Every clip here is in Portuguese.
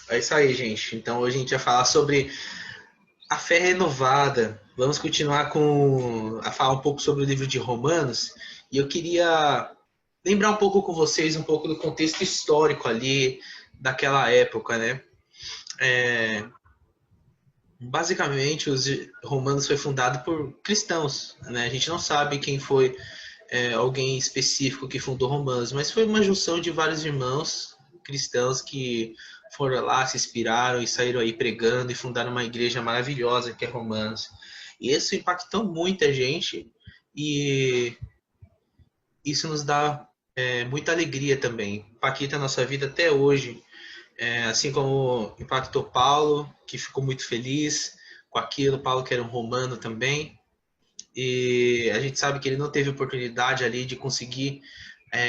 É isso aí, gente. Então hoje a gente vai falar sobre a fé renovada. Vamos continuar a falar um pouco sobre o livro de Romanos. E eu queria lembrar um pouco com vocês um pouco do contexto histórico ali daquela época, né? É, Basicamente, os Romanos foi fundado por cristãos, né? A gente não sabe quem foi alguém específico que fundou Romanos, mas foi uma junção de vários irmãos cristãos que foram lá, se inspiraram e saíram aí pregando e fundaram uma igreja maravilhosa que é Romanos. E isso impactou muita gente e isso nos dá muita alegria também. Impacta a nossa vida até hoje. Assim como impactou Paulo, que ficou muito feliz com aquilo, Paulo que era um romano também, e a gente sabe que ele não teve oportunidade ali de conseguir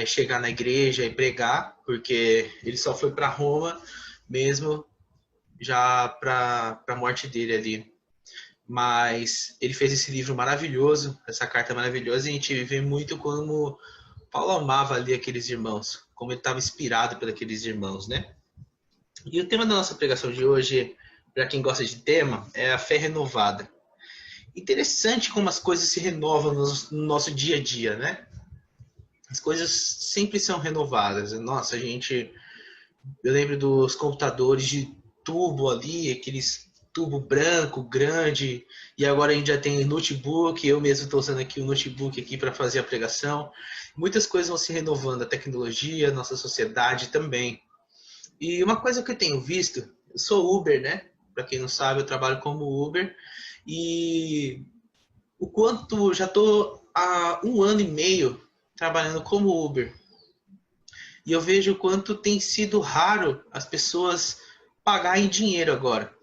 chegar na igreja e pregar, porque ele só foi para Roma mesmo já para a morte dele ali. Mas ele fez esse livro maravilhoso, essa carta maravilhosa, e a gente vê muito como Paulo amava ali aqueles irmãos, como ele estava inspirado por aqueles irmãos, né? E o tema da nossa pregação de hoje, para quem gosta de tema, é a fé renovada. Interessante como as coisas se renovam no nosso dia a dia, né? As coisas sempre são renovadas. Nossa, a gente. Eu lembro dos computadores de tubo ali, aqueles tubo branco, grande, e agora a gente já tem notebook. Eu mesmo estou usando aqui o notebook aqui para fazer a pregação. Muitas coisas vão se renovando, a tecnologia, a nossa sociedade também. E uma coisa que eu tenho visto, eu sou Uber, né? Para quem não sabe, eu trabalho como Uber e o quanto já estou há 1 ano e meio trabalhando como Uber. E eu vejo o quanto tem sido raro as pessoas pagar em dinheiro agora.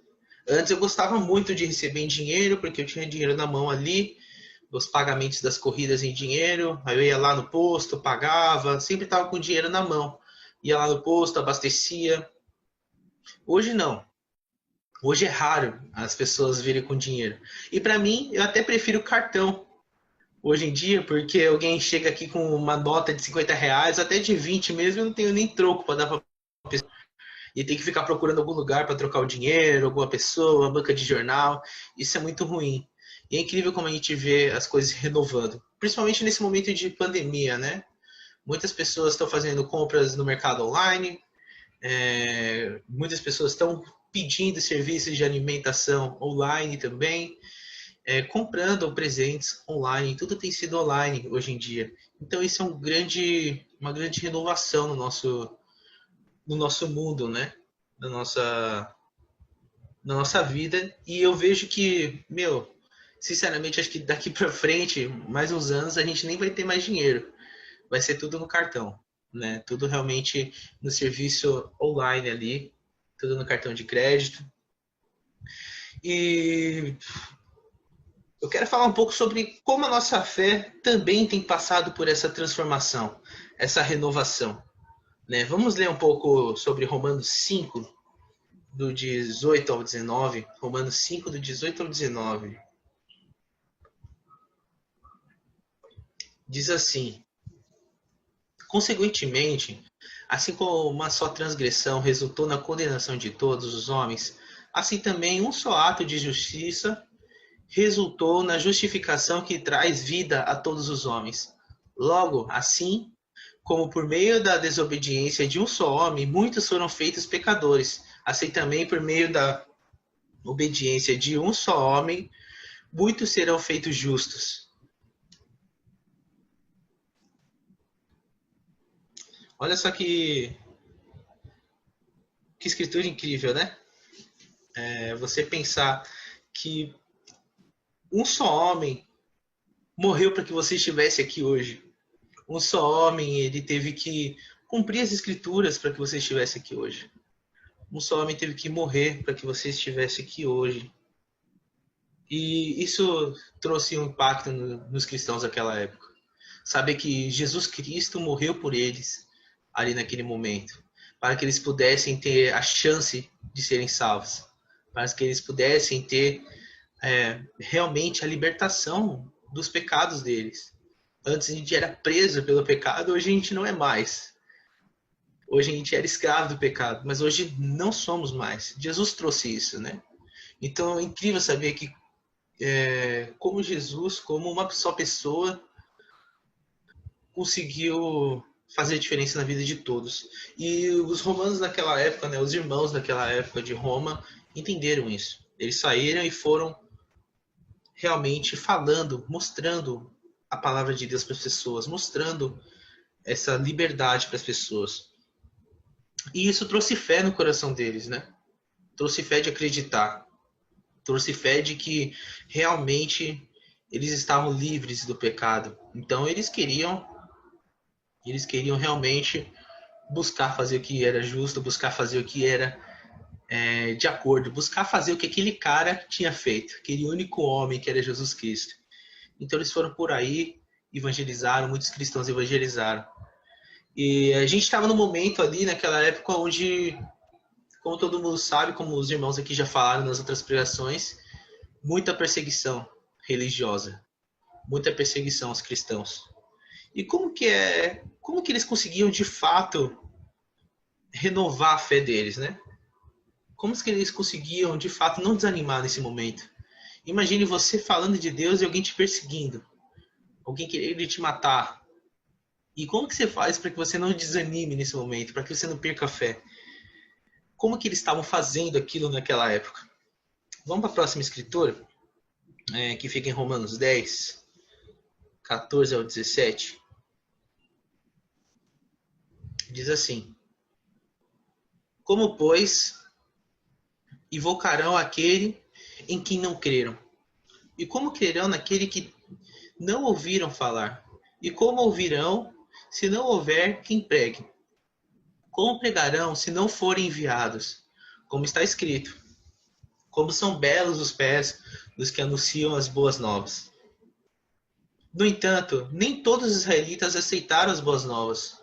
Antes eu gostava muito de receber em dinheiro, porque eu tinha dinheiro na mão ali, os pagamentos das corridas em dinheiro, aí eu ia lá no posto, pagava, sempre estava com dinheiro na mão. Ia lá no posto, abastecia. Hoje não. Hoje é raro as pessoas virem com dinheiro. E para mim, eu até prefiro cartão hoje em dia, porque alguém chega aqui com uma nota de R$ 50, até de 20 mesmo, eu não tenho nem troco para dar para pessoa. E tem que ficar procurando algum lugar para trocar o dinheiro, alguma pessoa, banca de jornal. Isso é muito ruim. E é incrível como a gente vê as coisas se renovando, principalmente nesse momento de pandemia, né? Muitas pessoas estão fazendo compras no mercado online, muitas pessoas estão pedindo serviços de alimentação online também, comprando presentes online, tudo tem sido online hoje em dia. Então isso é uma grande renovação no nosso mundo, né? Na nossa, na nossa vida. E eu vejo que, meu, sinceramente, acho que daqui para frente, mais uns anos, a gente nem vai ter mais dinheiro. Vai ser tudo no cartão, né? Tudo realmente no serviço online ali, tudo no cartão de crédito. E eu quero falar um pouco sobre como a nossa fé também tem passado por essa transformação, essa renovação. Né? Vamos ler um pouco sobre Romanos 5, do 18 ao 19. Romanos 5, do 18 ao 19. Diz assim: consequentemente, assim como uma só transgressão resultou na condenação de todos os homens, assim também um só ato de justiça resultou na justificação que traz vida a todos os homens. Logo, assim, como por meio da desobediência de um só homem, muitos foram feitos pecadores, assim também por meio da obediência de um só homem, muitos serão feitos justos. Olha só que escritura incrível, né? Você pensar que um só homem morreu para que você estivesse aqui hoje. Um só homem, ele teve que cumprir as escrituras para que você estivesse aqui hoje. Um só homem teve que morrer para que você estivesse aqui hoje. E isso trouxe um impacto nos cristãos daquela época. Saber que Jesus Cristo morreu por eles ali naquele momento, para que eles pudessem ter a chance de serem salvos, para que eles pudessem ter realmente a libertação dos pecados deles. Antes a gente era preso pelo pecado, hoje a gente não é mais. Hoje a gente era escravo do pecado, mas hoje não somos mais. Jesus trouxe isso, né? Então é incrível saber que como Jesus, como uma só pessoa, conseguiu fazer diferença na vida de todos. E os romanos naquela época, né, os irmãos daquela época de Roma, entenderam isso. Eles saíram e foram realmente falando, mostrando a palavra de Deus para as pessoas, mostrando essa liberdade para as pessoas. E isso trouxe fé no coração deles, né? Trouxe fé de acreditar, trouxe fé de que realmente eles estavam livres do pecado. Então eles queriam realmente buscar fazer o que era justo, buscar fazer o que era de acordo, buscar fazer o que aquele cara tinha feito, aquele único homem que era Jesus Cristo. Então eles foram por aí, evangelizaram, muitos cristãos evangelizaram. E a gente estava no momento ali, naquela época, onde, como todo mundo sabe, como os irmãos aqui já falaram nas outras pregações, muita perseguição religiosa, muita perseguição aos cristãos. E como que eles conseguiam de fato renovar a fé deles, né? Como que eles conseguiam de fato não desanimar nesse momento? Imagine você falando de Deus e alguém te perseguindo, alguém querendo te matar. E como que você faz para que você não desanime nesse momento, para que você não perca a fé? Como que eles estavam fazendo aquilo naquela época? Vamos para a próxima escritura, que fica em Romanos 10, 14 ao 17. Diz assim: Como, pois, invocarão aquele em quem não creram? E como crerão naquele que não ouviram falar? E como ouvirão se não houver quem pregue? Como pregarão se não forem enviados? Como está escrito: Como são belos os pés dos que anunciam as boas novas. No entanto, nem todos os israelitas aceitaram as boas novas.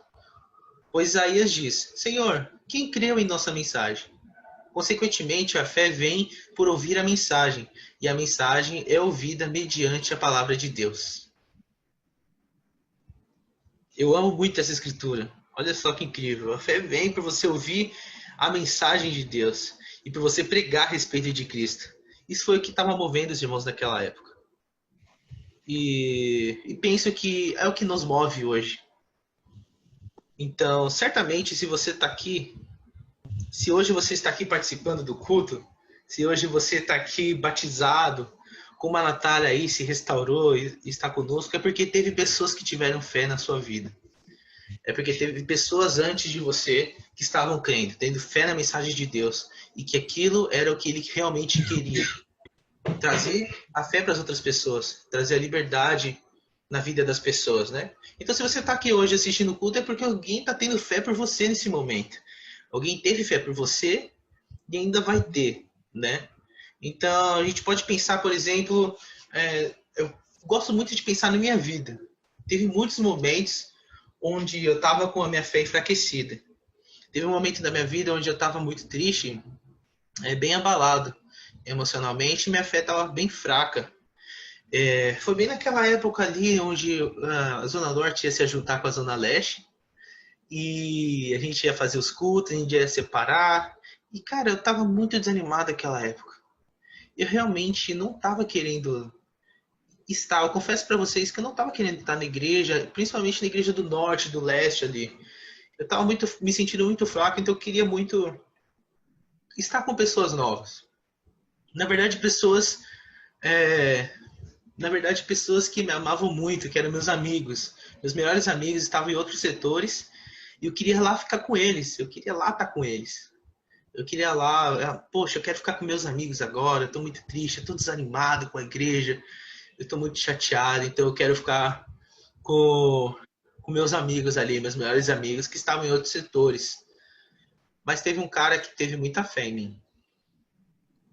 Pois Isaías diz: Senhor, quem creu em nossa mensagem? Consequentemente, a fé vem por ouvir a mensagem, e a mensagem é ouvida mediante a palavra de Deus. Eu amo muito essa escritura. Olha só que incrível. A fé vem por você ouvir a mensagem de Deus e por você pregar a respeito de Cristo. Isso foi o que estava movendo os irmãos naquela época. E penso que é o que nos move hoje. Então, certamente, se você está aqui, se hoje você está aqui participando do culto, se hoje você está aqui batizado, como a Natália aí se restaurou e está conosco, é porque teve pessoas que tiveram fé na sua vida. É porque teve pessoas antes de você que estavam crendo, tendo fé na mensagem de Deus, e que aquilo era o que ele realmente queria. Trazer a fé para as outras pessoas, trazer a liberdade na vida das pessoas, né? Então, se você está aqui hoje assistindo o culto, é porque alguém está tendo fé por você nesse momento. Alguém teve fé por você e ainda vai ter, né? Então, a gente pode pensar, por exemplo, eu gosto muito de pensar na minha vida. Teve muitos momentos onde eu estava com a minha fé enfraquecida. Teve um momento da minha vida onde eu estava muito triste, bem abalado emocionalmente, e minha fé estava bem fraca. Foi bem naquela época ali onde a Zona Norte ia se juntar com a Zona Leste e a gente ia fazer os cultos, a gente ia separar. E, cara, eu tava muito desanimado naquela época. Eu realmente não tava querendo estar. Eu confesso para vocês que eu não tava querendo estar na igreja, principalmente na igreja do Norte, do Leste ali. Eu tava me sentindo muito fraco, então eu queria muito estar com pessoas novas. Na verdade, é, pessoas que me amavam muito, que eram meus amigos. Meus melhores amigos estavam em outros setores e eu queria lá ficar com eles. Eu queria lá estar com eles. Eu queria lá, poxa, eu quero ficar com meus amigos agora. Eu estou muito triste, eu estou desanimado com a igreja. Eu estou muito chateado, então eu quero ficar com meus amigos ali, meus melhores amigos que estavam em outros setores. Mas teve um cara que teve muita fé em mim.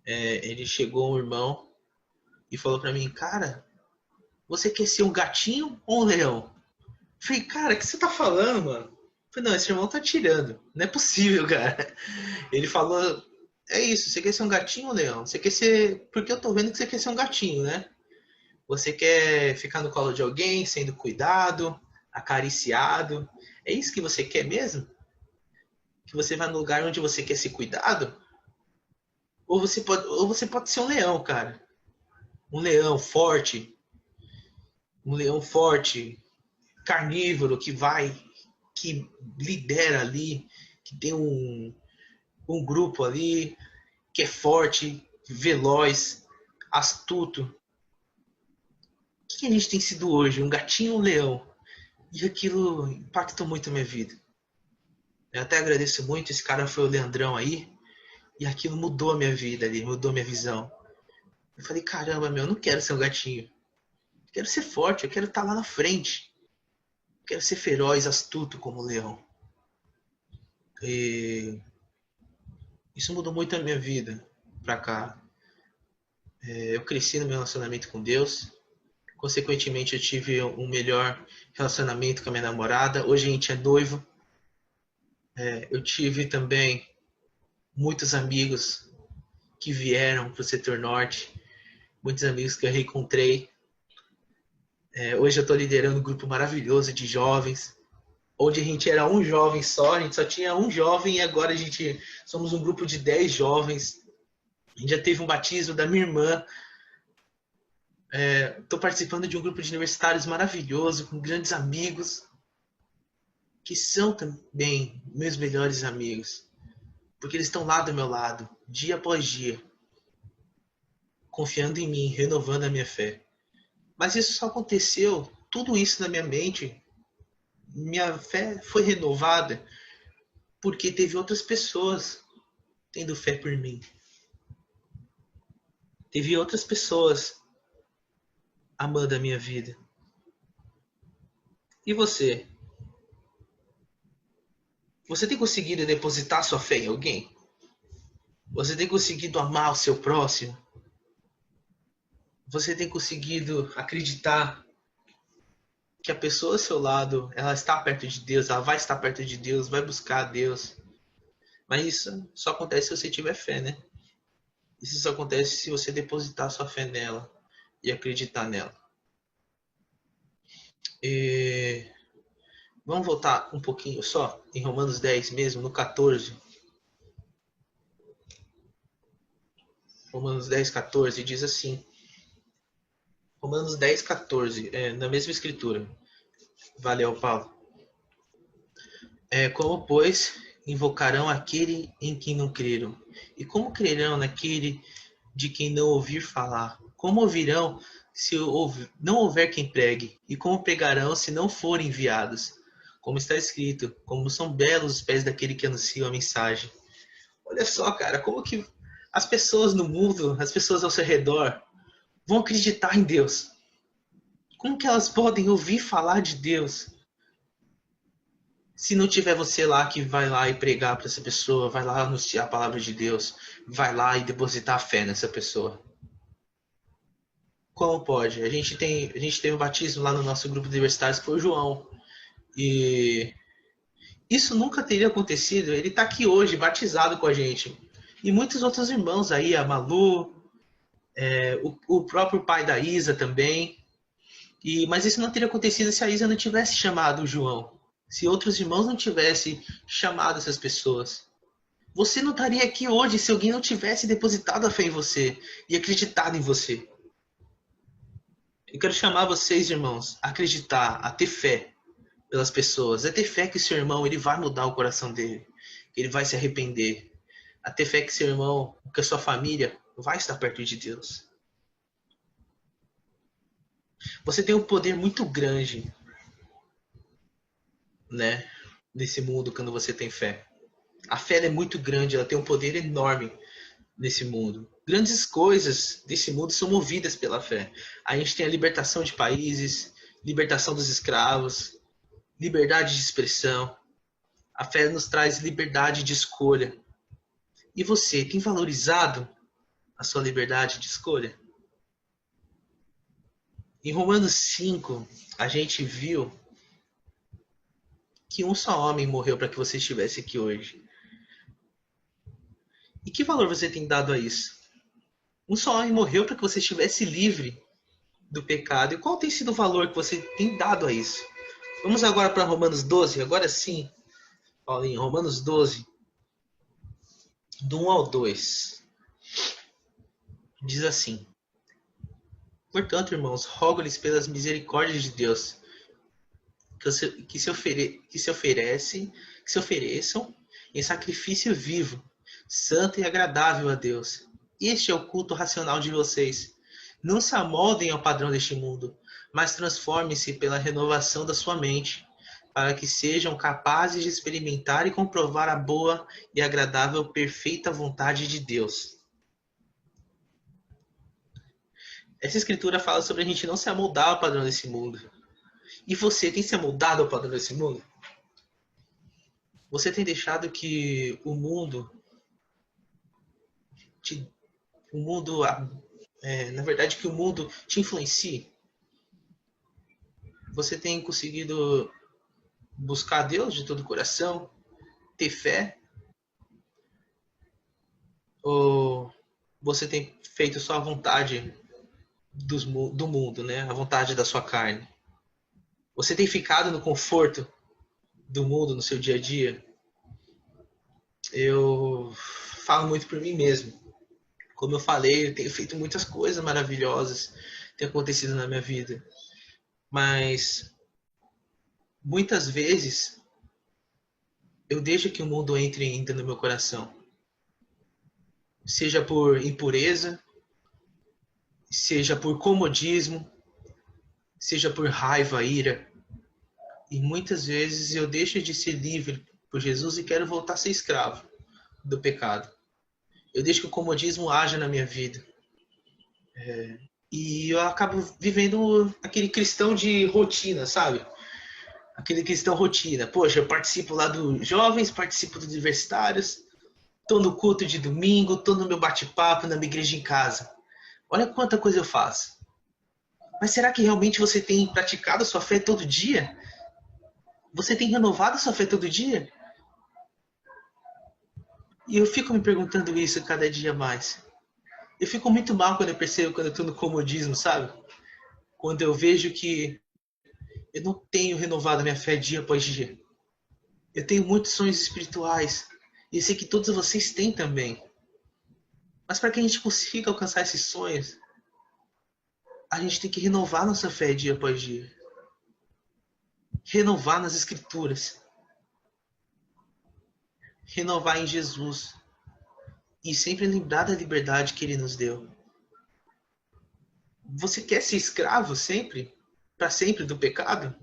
Ele chegou, um irmão, e falou para mim, cara, você quer ser um gatinho ou um leão? Eu falei, cara, o que você tá falando, mano? Eu falei, não, esse irmão tá tirando. Não é possível, cara. Ele falou, é isso, você quer ser um gatinho ou um leão? Você quer ser... Porque eu tô vendo que você quer ser um gatinho, né? Você quer ficar no colo de alguém, sendo cuidado, acariciado. É isso que você quer mesmo? que você vai no lugar onde você quer ser cuidado, ou você pode ser um leão, cara. Um leão forte, carnívoro, que lidera ali, que tem um grupo ali, que é forte, veloz, astuto. O que a gente tem sido hoje? Um gatinho ou um leão? E aquilo impactou muito a minha vida. Eu até agradeço muito, esse cara foi o Leandrão aí, e aquilo mudou a minha vida ali, mudou a minha visão. Eu falei, caramba, meu, eu não quero ser um gatinho. Eu quero ser forte, eu quero estar lá na frente. Eu quero ser feroz, astuto como o leão. E isso mudou muito a minha vida pra cá. Eu cresci no meu relacionamento com Deus. Consequentemente, eu tive um melhor relacionamento com a minha namorada. Hoje a gente é noivo. Eu tive também muitos amigos que vieram para o setor norte. Muitos amigos que eu reencontrei. Hoje eu estou liderando um grupo maravilhoso de jovens. Onde a gente era um jovem só, a gente só tinha um jovem e agora a gente somos um grupo de 10 jovens. A gente já teve um batismo da minha irmã. Estou participando de um grupo de universitários maravilhoso, com grandes amigos, que são também meus melhores amigos, porque eles estão lá do meu lado, dia após dia, confiando em mim, renovando a minha fé. Mas isso só aconteceu, tudo isso na minha mente, minha fé foi renovada, porque teve outras pessoas tendo fé por mim. Teve outras pessoas amando a minha vida. E você? Você tem conseguido depositar sua fé em alguém? Você tem conseguido amar o seu próximo? Você tem conseguido acreditar que a pessoa ao seu lado, ela está perto de Deus, ela vai estar perto de Deus, vai buscar a Deus. Mas isso só acontece se você tiver fé, né? Isso só acontece se você depositar sua fé nela e acreditar nela. E vamos voltar um pouquinho só em Romanos 10 mesmo, no 14. Romanos 10, 14 diz assim. Romanos 10, 14, na mesma escritura. Valeu, Paulo. Como, pois, invocarão aquele em quem não creram? E como crerão naquele de quem não ouvir falar? Como ouvirão se não houver quem pregue? E como pregarão se não forem enviados? Como está escrito, como são belos os pés daquele que anuncia a mensagem. Olha só, cara, como que as pessoas no mundo, as pessoas ao seu redor, vão acreditar em Deus? Como que elas podem ouvir falar de Deus se não tiver você lá que vai lá e pregar para essa pessoa, vai lá anunciar a palavra de Deus, vai lá e depositar a fé nessa pessoa? Como pode? A gente teve um batismo lá no nosso grupo de universitários que foi o João. E isso nunca teria acontecido. Ele está aqui hoje, batizado com a gente. E muitos outros irmãos aí, a Malu, o próprio pai da Isa também. Mas isso não teria acontecido se a Isa não tivesse chamado o João. Se outros irmãos não tivessem chamado essas pessoas. Você não estaria aqui hoje se alguém não tivesse depositado a fé em você e acreditado em você. Eu quero chamar vocês, irmãos, a acreditar, a ter fé pelas pessoas. A ter fé que seu irmão ele vai mudar o coração dele, que ele vai se arrepender. A ter fé que seu irmão, que a sua família vai estar perto de Deus. Você tem um poder muito grande, né, nesse mundo quando você tem fé. A fé é muito grande, ela tem um poder enorme nesse mundo. Grandes coisas desse mundo são movidas pela fé. A gente tem a libertação de países, libertação dos escravos, liberdade de expressão. A fé nos traz liberdade de escolha. E você, tem valorizado a sua liberdade de escolha? Em Romanos 5, a gente viu que um só homem morreu para que você estivesse aqui hoje. E que valor você tem dado a isso? Um só homem morreu para que você estivesse livre do pecado. E qual tem sido o valor que você tem dado a isso? Vamos agora para Romanos 12. Agora sim, Paulinho, Romanos 12. do 1 ao 2, diz assim: Portanto, irmãos, rogo-lhes pelas misericórdias de Deus que se ofereçam em sacrifício vivo, santo e agradável a Deus. Este é o culto racional de vocês. Não se amoldem ao padrão deste mundo, mas transformem-se pela renovação da sua mente, para que sejam capazes de experimentar e comprovar a boa e agradável perfeita vontade de Deus. Essa escritura fala sobre a gente não se amoldar ao padrão desse mundo. E você tem se amoldado ao padrão desse mundo? Você tem deixado que o mundo, te, o mundo, na verdade, que o mundo te influencie? Você tem conseguido buscar Deus de todo o coração, ter fé? Ou você tem feito só a vontade do mundo, né? A vontade da sua carne? Você tem ficado no conforto do mundo no seu dia a dia? Eu falo muito por mim mesmo. Como eu falei, eu tenho feito muitas coisas maravilhosas, tem acontecido na minha vida. Mas muitas vezes eu deixo que o mundo entre ainda no meu coração. Seja por impureza, seja por comodismo, seja por raiva, ira. E muitas vezes eu deixo de ser livre por Jesus e quero voltar a ser escravo do pecado. Eu deixo que o comodismo haja na minha vida. E eu acabo vivendo aquele cristão de rotina, sabe? Aquele cristão rotina. Poxa, eu participo lá dos jovens, participo dos universitários, tô no culto de domingo, tô no meu bate-papo, na minha igreja em casa. Olha quanta coisa eu faço. Mas será que realmente você tem praticado a sua fé todo dia? Você tem renovado a sua fé todo dia? E eu fico me perguntando isso cada dia mais. Eu fico muito mal quando eu percebo quando eu tô no comodismo, sabe? Quando eu vejo que eu não tenho renovado a minha fé dia após dia. Eu tenho muitos sonhos espirituais. E eu sei que todos vocês têm também. Mas para que a gente consiga alcançar esses sonhos, a gente tem que renovar nossa fé dia após dia. Renovar nas escrituras. Renovar em Jesus. E sempre lembrar da liberdade que ele nos deu. Você quer ser escravo sempre? Para sempre do pecado?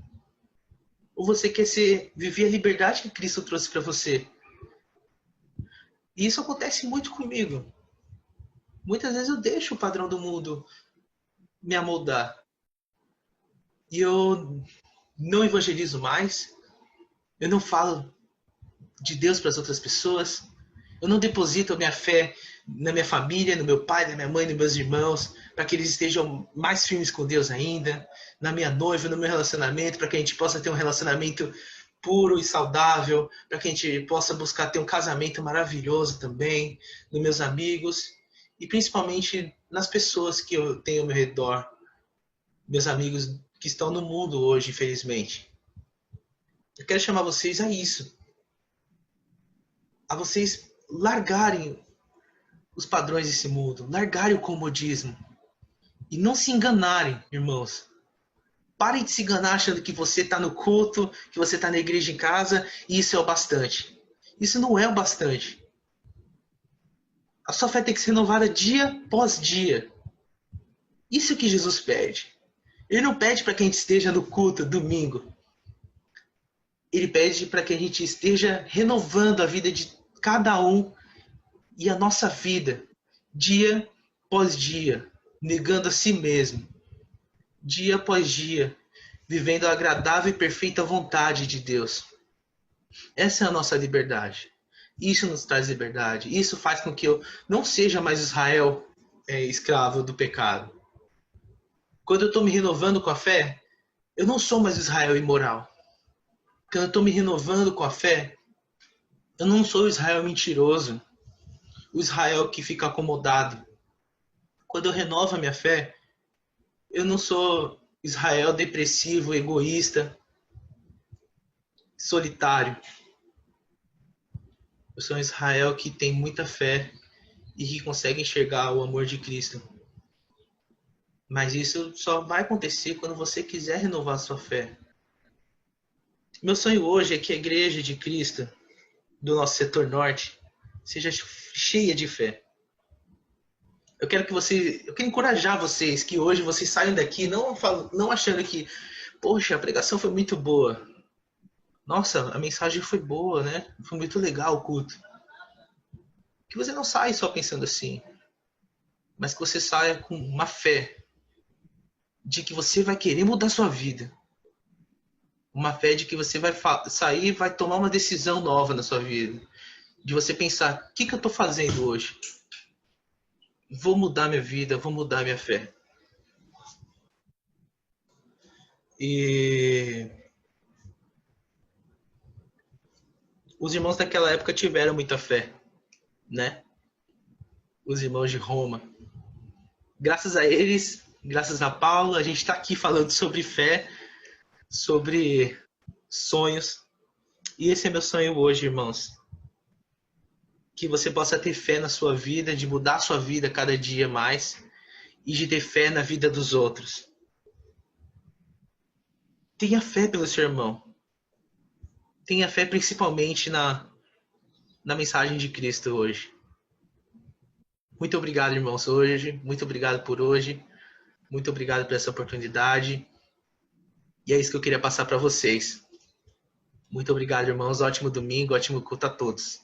Ou você quer viver a liberdade que Cristo trouxe para você? E isso acontece muito comigo. Muitas vezes eu deixo o padrão do mundo me amoldar. E eu não evangelizo mais. Eu não falo de Deus para as outras pessoas. Eu não deposito a minha fé na minha família, no meu pai, na minha mãe, nos meus irmãos, para que eles estejam mais firmes com Deus ainda, na minha noiva, no meu relacionamento, para que a gente possa ter um relacionamento puro e saudável, para que a gente possa buscar ter um casamento maravilhoso também, nos meus amigos e principalmente nas pessoas que eu tenho ao meu redor, meus amigos que estão no mundo hoje, infelizmente. Eu quero chamar vocês a isso, a vocês largarem os padrões desse mundo, largarem o comodismo e não se enganarem, irmãos. Parem de se enganar achando que você está no culto, que você está na igreja em casa e isso é o bastante. Isso não é o bastante. A sua fé tem que ser renovada dia após dia. Isso que Jesus pede. Ele não pede para que a gente esteja no culto domingo. Ele pede para que a gente esteja renovando a vida de cada um e a nossa vida, dia após dia, negando a si mesmo, dia após dia, vivendo a agradável e perfeita vontade de Deus. Essa é a nossa liberdade. Isso nos traz liberdade. Isso faz com que eu não seja mais Israel escravo do pecado. Quando eu estou me renovando com a fé, eu não sou mais Israel imoral. Quando eu estou me renovando com a fé, eu não sou o Israel mentiroso, o Israel que fica acomodado. Quando eu renovo a minha fé, eu não sou Israel depressivo, egoísta, solitário. Eu sou um Israel que tem muita fé e que consegue enxergar o amor de Cristo. Mas isso só vai acontecer quando você quiser renovar sua fé. Meu sonho hoje é que a Igreja de Cristo, do nosso setor norte, seja cheia de fé. Eu quero encorajar vocês que hoje vocês saiam daqui não achando que, poxa, a pregação foi muito boa. Nossa, a mensagem foi boa, né? Foi muito legal o culto. Que você não saia só pensando assim, mas que você saia com uma fé de que você vai querer mudar sua vida. Uma fé de que você vai sair e vai tomar uma decisão nova na sua vida. De você pensar, o que eu estou fazendo hoje? Vou mudar minha vida, vou mudar minha fé. E os irmãos daquela época tiveram muita fé, né? Os irmãos de Roma. Graças a eles, graças a Paulo, a gente está aqui falando sobre fé, sobre sonhos. E esse é meu sonho hoje, irmãos. Que você possa ter fé na sua vida, de mudar a sua vida cada dia mais e de ter fé na vida dos outros. Tenha fé pelo seu irmão. Tenha fé principalmente na mensagem de Cristo hoje. Muito obrigado, irmãos, hoje. Muito obrigado por hoje. Muito obrigado por essa oportunidade. E é isso que eu queria passar para vocês. Muito obrigado, irmãos. Ótimo domingo, ótimo culto a todos.